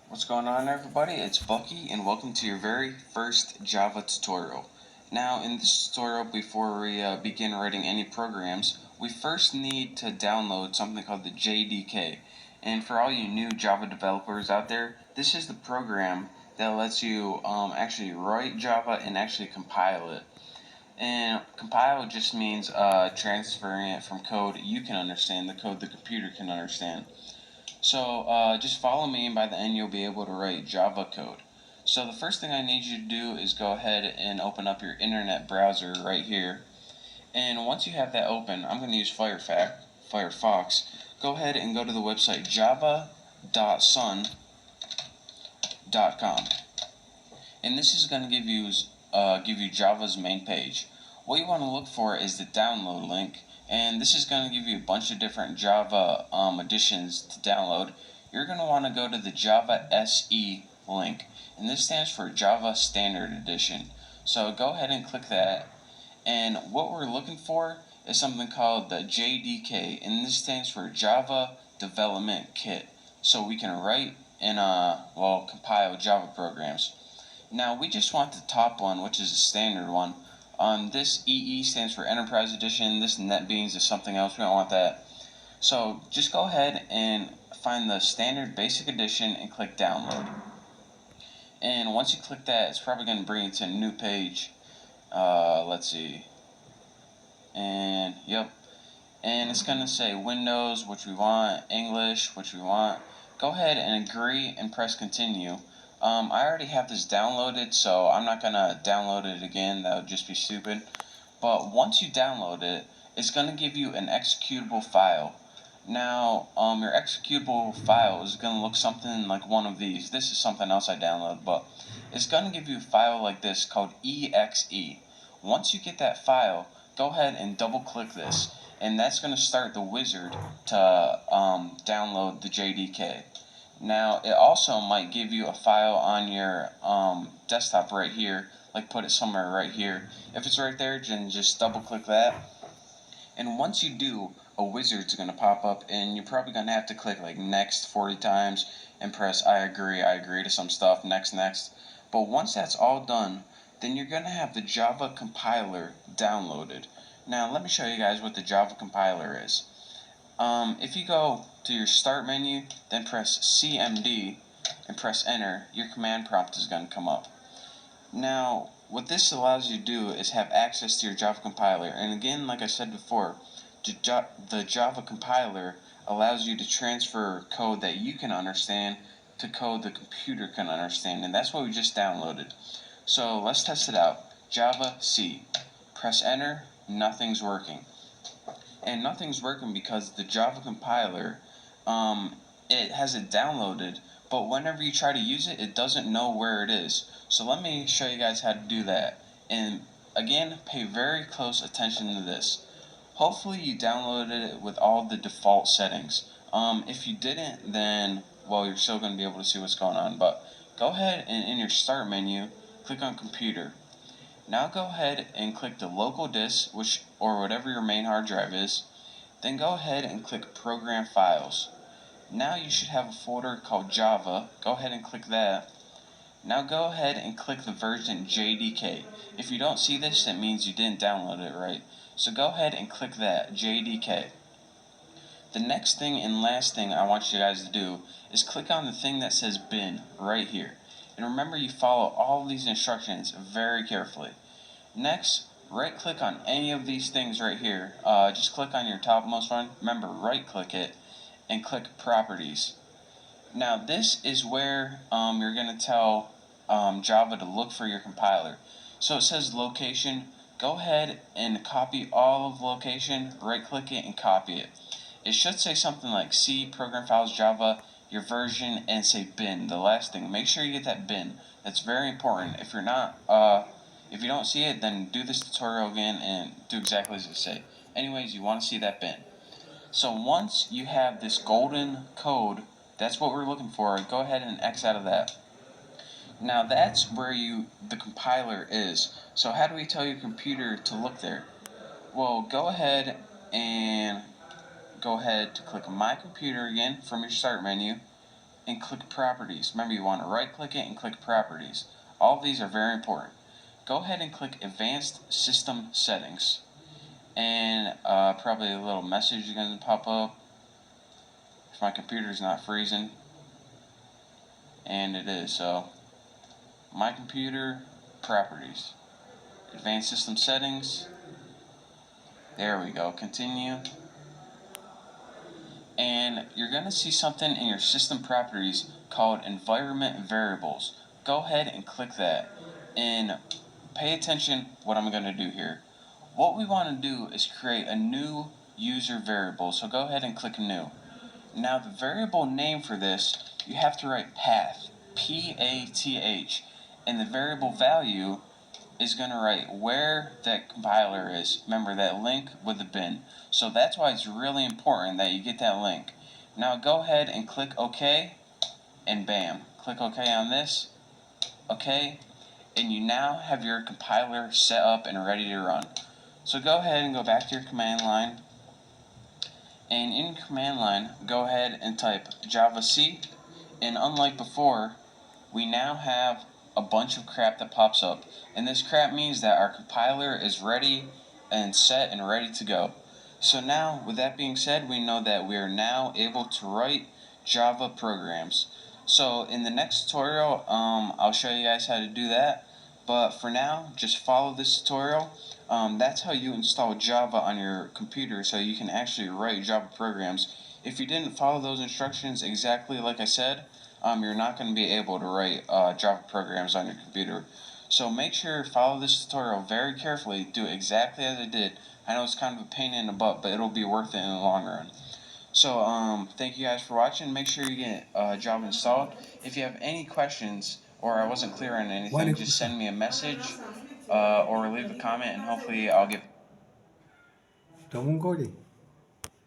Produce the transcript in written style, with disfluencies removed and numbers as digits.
What's going on, everybody? It's Bucky and welcome to your very first Java tutorial. Now in this tutorial, before we begin writing any programs, we first need to download something called the JDK. And for all you new Java developers out there, this is the program that lets you actually write Java and actually compile it. And compile just means transferring it from code you can understand, the code the computer can understand. So just follow me, and by the end you'll be able to write Java code. So the first thing I need you to do is go ahead and open up your internet browser right here. And once you have that open, I'm going to use Firefox. Go ahead and go to the website java.sun.com. And this is going to give you Java's main page. What you want to look for is the download link, and this is going to give you a bunch of different Java editions to download. You're going to want to go to the Java SE link, and this stands for Java Standard Edition. So go ahead and click that, and what we're looking for is something called the JDK, and this stands for Java Development Kit. So we can write and compile Java programs. Now we just want the top one, which is a standard one. This EE stands for Enterprise Edition. This NetBeans is something else. We don't want that. So just go ahead and find the standard basic edition and click download. And once you click that, it's probably going to bring you to a new page. Let's see. And yep. And it's going to say Windows, which we want, English, which we want. Go ahead and agree and press continue. I already have this downloaded, so I'm not going to download it again. That would just be stupid. But once you download it, it's going to give you an executable file. Now, your executable file is going to look something like one of these. This is something else I downloaded, but it's going to give you a file like this called exe. Once you get that file, go ahead and double click this, and that's going to start the wizard to download the JDK. Now, it also might give you a file on your desktop right here, like put it somewhere right here. If it's right there, then just double click that. And once you do, a wizard's going to pop up, and you're probably going to have to click like next 40 times and press I agree to some stuff, next. But once that's all done, then you're going to have the Java compiler downloaded. Now, let me show you guys what the Java compiler is. If you go to your start menu, then press CMD and press enter, your command prompt is going to come up. Now, what this allows you to do is have access to your Java compiler. And again, like I said before, the Java compiler allows you to transfer code that you can understand to code the computer can understand. And that's what we just downloaded. So let's test it out. Java C. Press enter, nothing's working. And nothing's working because the Java compiler, it has it downloaded, but whenever you try to use it, it doesn't know where it is. So let me show you guys how to do that. And again, pay very close attention to this. Hopefully you downloaded it with all the default settings. If you didn't, then, well, you're still going to be able to see what's going on. But go ahead and in your start menu, click on computer. Now go ahead and click the local disk, or whatever your main hard drive is. Then go ahead and click Program Files. Now you should have a folder called Java. Go ahead and click that. Now go ahead and click the version JDK. If you don't see this, it means you didn't download it right. So go ahead and click that, JDK. The next thing and last thing I want you guys to do is click on the thing that says bin right here. And remember, you follow all of these instructions very carefully. Next, right click on any of these things right here. Just click on your topmost one. Remember, right click it and click properties. Now this is where you're going to tell Java to look for your compiler. So it says location. Go ahead and copy all of location, right click it and copy it. It should say something like C, Program Files, Java, your version, and say bin, the last thing. Make sure you get that bin. That's very important. If you don't see it, then do this tutorial again and do exactly as it say. Anyways, you want to see that bin. So once you have this golden code, that's what we're looking for. Go ahead and X out of that. Now that's where the compiler is. So how do we tell your computer to look there? Well, go ahead to click My Computer again from your Start menu. and click Properties. Remember, you want to right click it and click Properties. All of these are very important. Go ahead and click Advanced System Settings. And probably a little message is going to pop up if my computer's not freezing. And it is, so My Computer, Properties, Advanced System Settings. There we go, continue. And you're going to see something in your system properties called Environment Variables. Go ahead and click that. And pay attention what I'm going to do here. What we want to do is create a new user variable. So go ahead and click New. Now the variable name for this, you have to write path, P-A-T-H. And the variable value is going to write where that compiler is. Remember that link with the bin. So that's why it's really important that you get that link. Now go ahead and click OK, and bam, click OK on this, OK, and you now have your compiler set up and ready to run. So go ahead and go back to your command line, and in command line, go ahead and type javac, and unlike before, we now have a bunch of crap that pops up. And this crap means that our compiler is ready and set and ready to go. So now, with that being said, we know that we are now able to write Java programs. So in the next tutorial, I'll show you guys how to do that. But for now, just follow this tutorial. That's how you install Java on your computer so you can actually write Java programs. If you didn't follow those instructions exactly like I said, you're not going to be able to write Java programs on your computer. So make sure to follow this tutorial very carefully, do it exactly as I did. I know it's kind of a pain in the butt, but it'll be worth it in the long run. So thank you guys for watching. Make sure you get Java installed. If you have any questions or I wasn't clear on anything, just send me a message or leave a comment, and hopefully I'll get